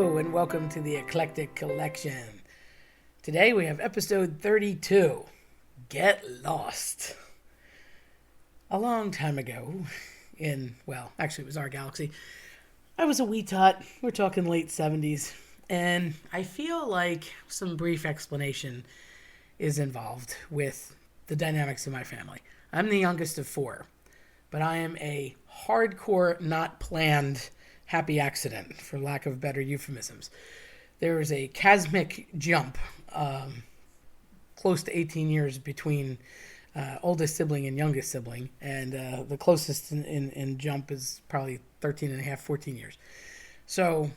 Hello, and welcome to the Eclectic Collection. Today we have episode 32, Get Lost. A long time ago, actually it was our galaxy, I was a wee tot. We're talking late 70s, and I feel like some brief explanation is involved with the dynamics of my family. I'm the youngest of four, but I am a hardcore, not planned happy accident, for lack of better euphemisms. There was a cosmic jump, close to 18 years between oldest sibling and youngest sibling, and the closest in jump is probably 13 and a half, 14 years. So,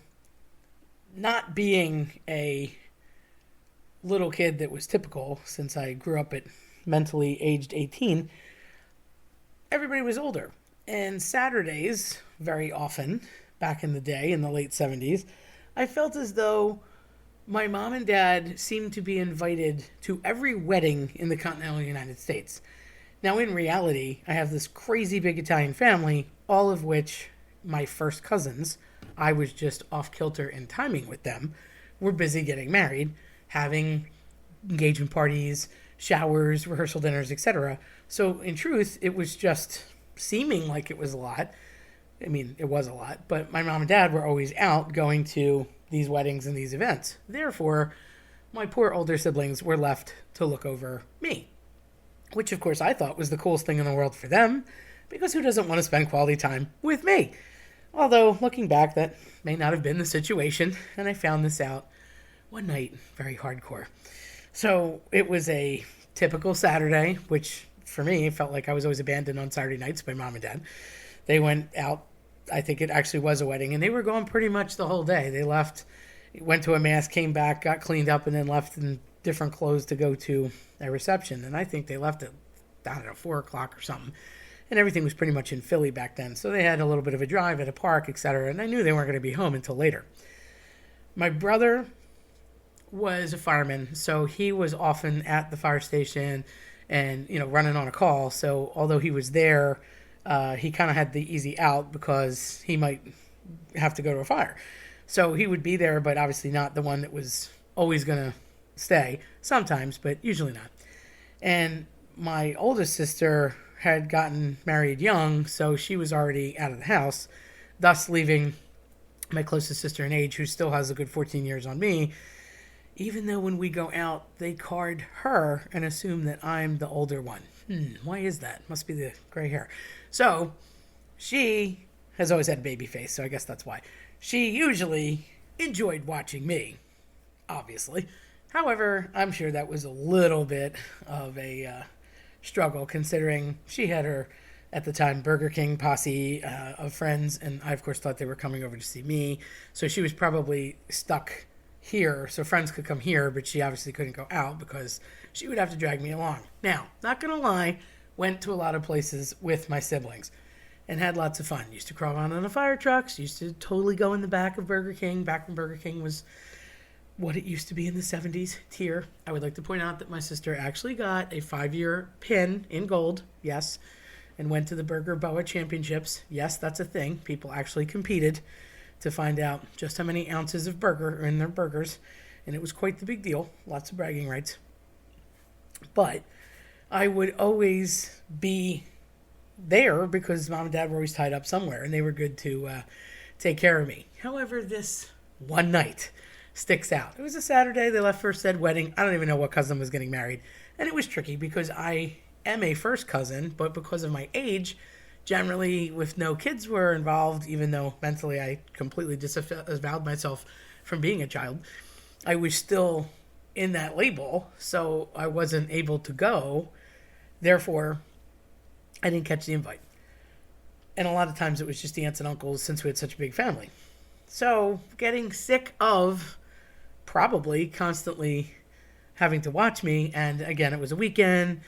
not being a little kid that was typical, since I grew up at mentally aged 18, everybody was older. And Saturdays, very often, back in the day, in the late 70s, I felt as though my mom and dad seemed to be invited to every wedding in the continental United States. Now, in reality, I have this crazy big Italian family, all of which my first cousins, I was just off kilter in timing with them, were busy getting married, having engagement parties, showers, rehearsal dinners, etc. So, in truth, it was just seeming like it was a lot. I mean, it was a lot, but my mom and dad were always out going to these weddings and these events. Therefore, my poor older siblings were left to look over me, which of course I thought was the coolest thing in the world for them, because who doesn't want to spend quality time with me? Although, looking back, that may not have been the situation, and I found this out one night, very hardcore. So it was a typical Saturday, which for me felt like I was always abandoned on Saturday nights by mom and dad. They went out, I think it actually was a wedding, and they were gone pretty much the whole day. They left, went to a mass, came back, got cleaned up, and then left in different clothes to go to a reception. And I think they left at, 4 o'clock or something. And everything was pretty much in Philly back then. So they had a little bit of a drive at a park, etc. And I knew they weren't going to be home until later. My brother was a fireman, so he was often at the fire station and, running on a call. So although he was there, he kind of had the easy out because he might have to go to a fire. So he would be there, but obviously not the one that was always going to stay. Sometimes, but usually not. And my oldest sister had gotten married young, so she was already out of the house, thus leaving my closest sister in age, who still has a good 14 years on me, even though when we go out, they card her and assume that I'm the older one. Why is that? Must be the gray hair. So, she has always had a baby face, so I guess that's why. She usually enjoyed watching me, obviously. However, I'm sure that was a little bit of a struggle, considering she had her, at the time, Burger King posse of friends, and I, of course, thought they were coming over to see me. So she was probably stuck here, so friends could come here, but she obviously couldn't go out because she would have to drag me along. Now, not gonna lie, went to a lot of places with my siblings and had lots of fun. Used to crawl around on the fire trucks, used to totally go in the back of Burger King, back when Burger King was what it used to be in the 70s tier. I would like to point out that my sister actually got a 5-year pin in gold, yes, and went to the Burger Boa Championships. Yes, that's a thing. People actually competed to find out just how many ounces of burger are in their burgers, and it was quite the big deal. Lots of bragging rights. But I would always be there because mom and dad were always tied up somewhere, and they were good to take care of me. However, this one night sticks out. It was a Saturday. They left for said wedding. I don't even know what cousin was getting married, and it was tricky because I am a first cousin, but because of my age, generally, with no kids were involved, even though mentally I completely disavowed myself from being a child, I was still in that label, so I wasn't able to go. Therefore, I didn't catch the invite. And a lot of times it was just the aunts and uncles, since we had such a big family. So, getting sick of probably constantly having to watch me, and again, it was a weekend,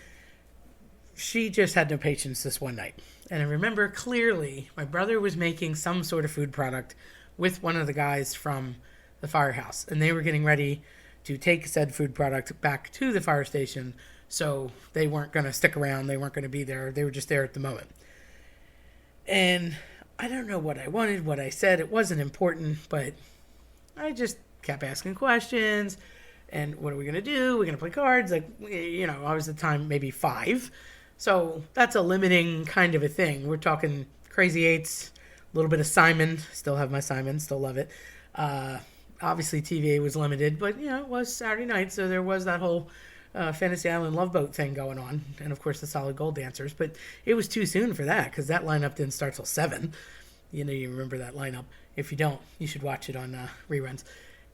she just had no patience this one night. And I remember clearly my brother was making some sort of food product with one of the guys from the firehouse. And they were getting ready to take said food product back to the fire station. So they weren't going to stick around. They weren't going to be there. They were just there at the moment. And I don't know what I wanted, what I said. It wasn't important, but I just kept asking questions. And what are we going to do? We're going to play cards. Like, I was at the time maybe 5. So that's a limiting kind of a thing. We're talking Crazy Eights, a little bit of Simon. Still have my Simon. Still love it. Obviously, TVA was limited, but, it was Saturday night. So there was that whole Fantasy Island Love Boat thing going on. And, of course, the Solid Gold Dancers. But it was too soon for that because that lineup didn't start till 7. You remember that lineup. If you don't, you should watch it on reruns.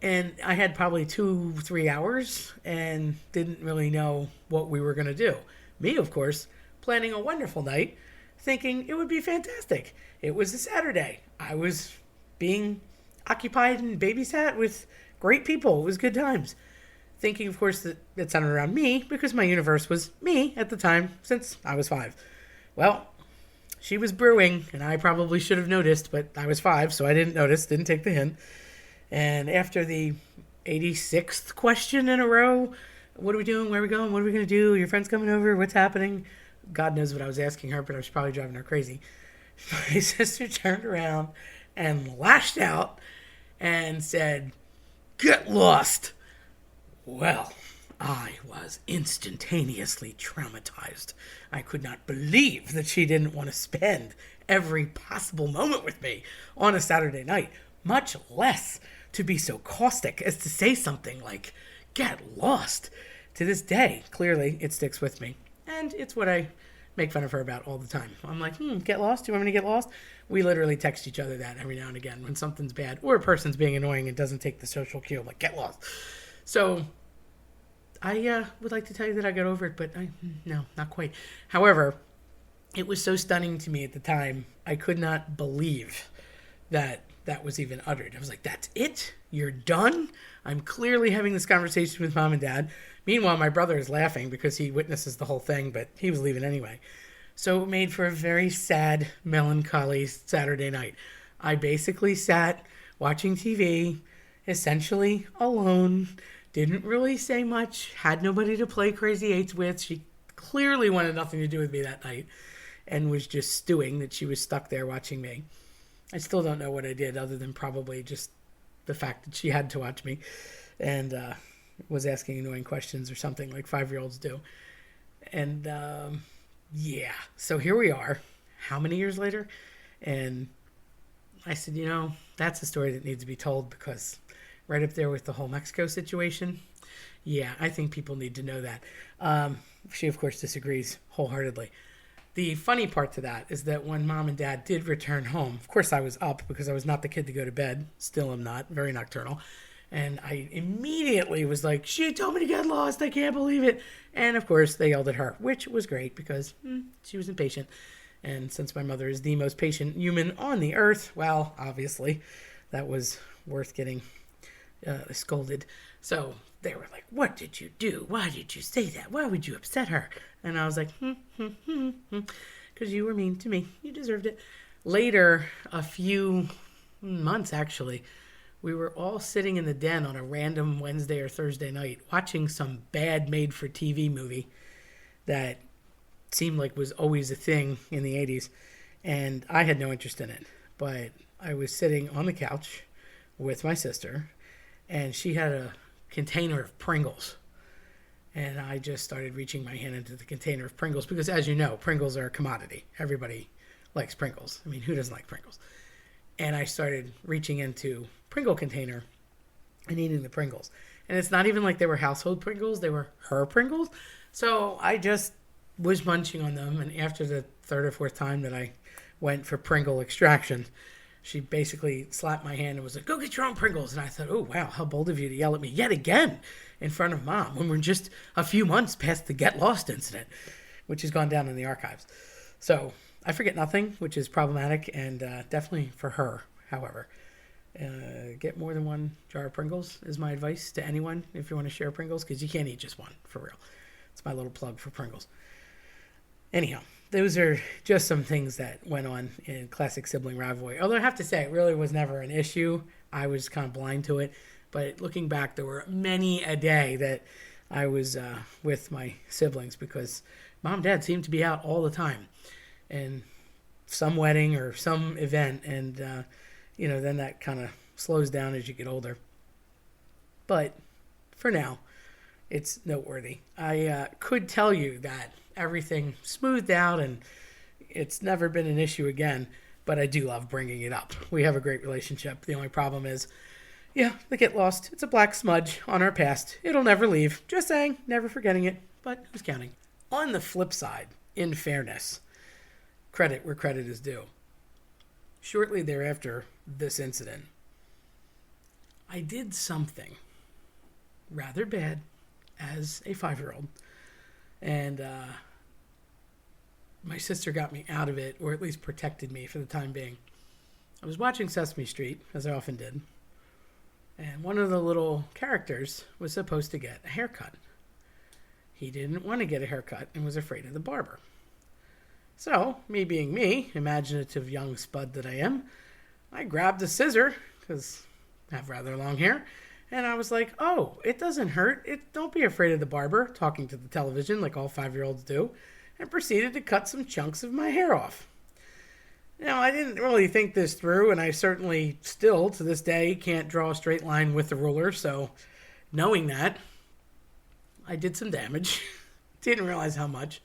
And I had probably 2-3 hours and didn't really know what we were going to do. Me, of course, planning a wonderful night, thinking it would be fantastic. It was a Saturday. I was being occupied and babysat with great people. It was good times. Thinking, of course, that it centered around me because my universe was me at the time since I was 5. Well, she was brewing, and I probably should have noticed, but I was 5, so I didn't notice, didn't take the hint. And after the 86th question in a row, what are we doing? Where are we going? What are we going to do? Your friend's coming over? What's happening? God knows what I was asking her, but I was probably driving her crazy. My sister turned around and lashed out and said, "Get lost." Well, I was instantaneously traumatized. I could not believe that she didn't want to spend every possible moment with me on a Saturday night, much less to be so caustic as to say something like, "Get lost." To this day, clearly, it sticks with me. And it's what I make fun of her about all the time. I'm like, get lost? Do you want me to get lost? We literally text each other that every now and again when something's bad or a person's being annoying and doesn't take the social cue. I'm like, get lost. So I would like to tell you that I got over it, but no, not quite. However, it was so stunning to me at the time, I could not believe that was even uttered. I was like, that's it? You're done? I'm clearly having this conversation with Mom and Dad. Meanwhile, my brother is laughing because he witnesses the whole thing, but he was leaving anyway. So it made for a very sad, melancholy Saturday night. I basically sat watching TV, essentially alone, didn't really say much, had nobody to play Crazy Eights with. She clearly wanted nothing to do with me that night and was just stewing that she was stuck there watching me. I still don't know what I did other than probably just the fact that she had to watch me and was asking annoying questions or something like 5-year-olds do. And yeah, so here we are. How many years later? And I said, that's a story that needs to be told because right up there with the whole Mexico situation, yeah, I think people need to know that. She, of course, disagrees wholeheartedly. The funny part to that is that when Mom and Dad did return home, of course I was up because I was not the kid to go to bed. Still am not. Very nocturnal. And I immediately was like, she told me to get lost. I can't believe it. And, of course, they yelled at her, which was great because she was impatient. And since my mother is the most patient human on the earth, well, obviously, that was worth getting scolded. So they were like, what did you do? Why did you say that? Why would you upset her? And I was like, because you were mean to me. You deserved it. Later, a few months actually, we were all sitting in the den on a random Wednesday or Thursday night watching some bad made-for-TV movie that seemed like was always a thing in the 80s. And I had no interest in it. But I was sitting on the couch with my sister, and she had a container of Pringles. And I just started reaching my hand into the container of Pringles because, as you know, Pringles are a commodity. Everybody likes Pringles. I mean, who doesn't like Pringles? And I started reaching into Pringle container and eating the Pringles. And it's not even like they were household Pringles. They were her Pringles. So I just was munching on them. And after the 3rd or 4th time that I went for Pringle extraction, she basically slapped my hand and was like, go get your own Pringles. And I thought, oh, wow, how bold of you to yell at me yet again in front of Mom when we're just a few months past the Get Lost incident, which has gone down in the archives. So I forget nothing, which is problematic, and definitely for her, however. Get more than one jar of Pringles is my advice to anyone if you want to share Pringles, because you can't eat just one, for real. It's my little plug for Pringles. Anyhow, those are just some things that went on in classic sibling rivalry. Although I have to say, it really was never an issue. I was kind of blind to it. But looking back, there were many a day that I was with my siblings because Mom and Dad seemed to be out all the time. And some wedding or some event. And, then that kind of slows down as you get older. But for now, it's noteworthy. I could tell you that everything smoothed out and it's never been an issue again, but I do love bringing it up. We have a great relationship. The only problem is, yeah, they get lost. It's a black smudge on our past. It'll never leave. Just saying, never forgetting it, but who's counting? On the flip side, in fairness, credit where credit is due. Shortly thereafter this incident, I did something rather bad as a 5-year-old. And my sister got me out of it, or at least protected me for the time being. I was watching Sesame Street, as I often did, and one of the little characters was supposed to get a haircut. He didn't want to get a haircut and was afraid of the barber. So, me being me, imaginative young spud that I am, I grabbed a scissor, because I have rather long hair, and I was like, oh, it doesn't hurt. Don't be afraid of the barber, talking to the television like all 5-year-olds do, and proceeded to cut some chunks of my hair off. Now, I didn't really think this through, and I certainly still, to this day, can't draw a straight line with the ruler, so knowing that, I did some damage. Didn't realize how much.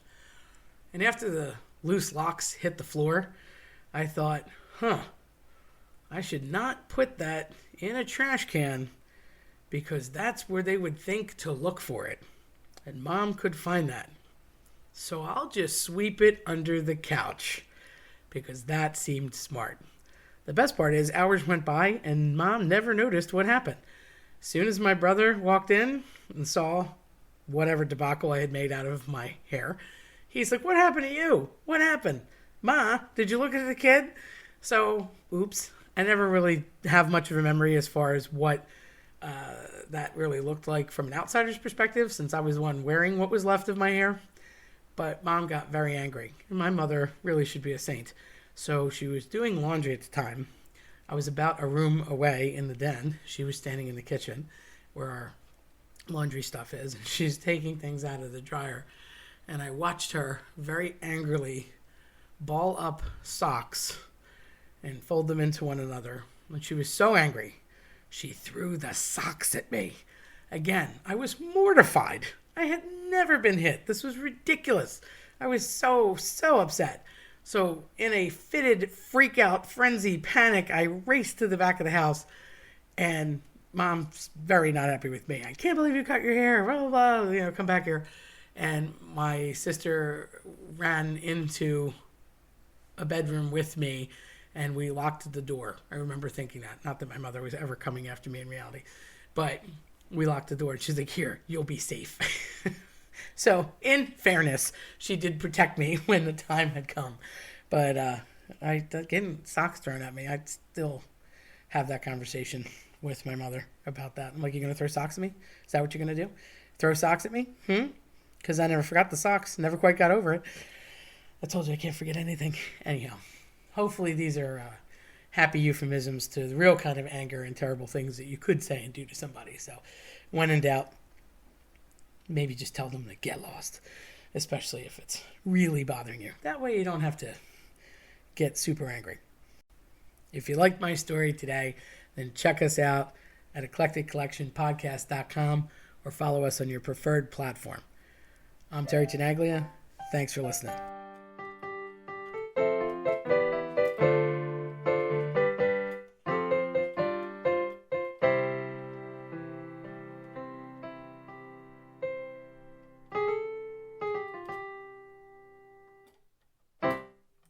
And after the loose locks hit the floor, I thought, I should not put that in a trash can because that's where they would think to look for it. And Mom could find that. So I'll just sweep it under the couch because that seemed smart. The best part is hours went by and Mom never noticed what happened. As soon as my brother walked in and saw whatever debacle I had made out of my hair, he's like, what happened to you? What happened? Ma, did you look at the kid? So, oops. I never really have much of a memory as far as what that really looked like from an outsider's perspective, since I was the one wearing what was left of my hair. But Mom got very angry. And my mother really should be a saint. So she was doing laundry at the time. I was about a room away in the den. She was standing in the kitchen where our laundry stuff is. And she's taking things out of the dryer. And I watched her very angrily ball up socks and fold them into one another. When she was so angry, she threw the socks at me. Again, I was mortified. I had never been hit. This was ridiculous. I was so upset. So in a fitted freak-out frenzy panic, I raced to the back of the house, and Mom's very not happy with me. I can't believe you cut your hair, blah, blah, blah, come back here. And my sister ran into a bedroom with me, and we locked the door. I remember thinking that. Not that my mother was ever coming after me in reality. But we locked the door. And she's like, here, you'll be safe. So, in fairness, she did protect me when the time had come. But getting socks thrown at me, I'd still have that conversation with my mother about that. I'm like, you going to throw socks at me? Is that what you're going to do? Throw socks at me? Because I never forgot the socks. Never quite got over it. I told you I can't forget anything. Anyhow. Hopefully these are happy euphemisms to the real kind of anger and terrible things that you could say and do to somebody. So when in doubt, maybe just tell them to get lost, especially if it's really bothering you. That way you don't have to get super angry. If you liked my story today, then check us out at eclecticcollectionpodcast.com or follow us on your preferred platform. I'm Terry Tenaglia. Thanks for listening.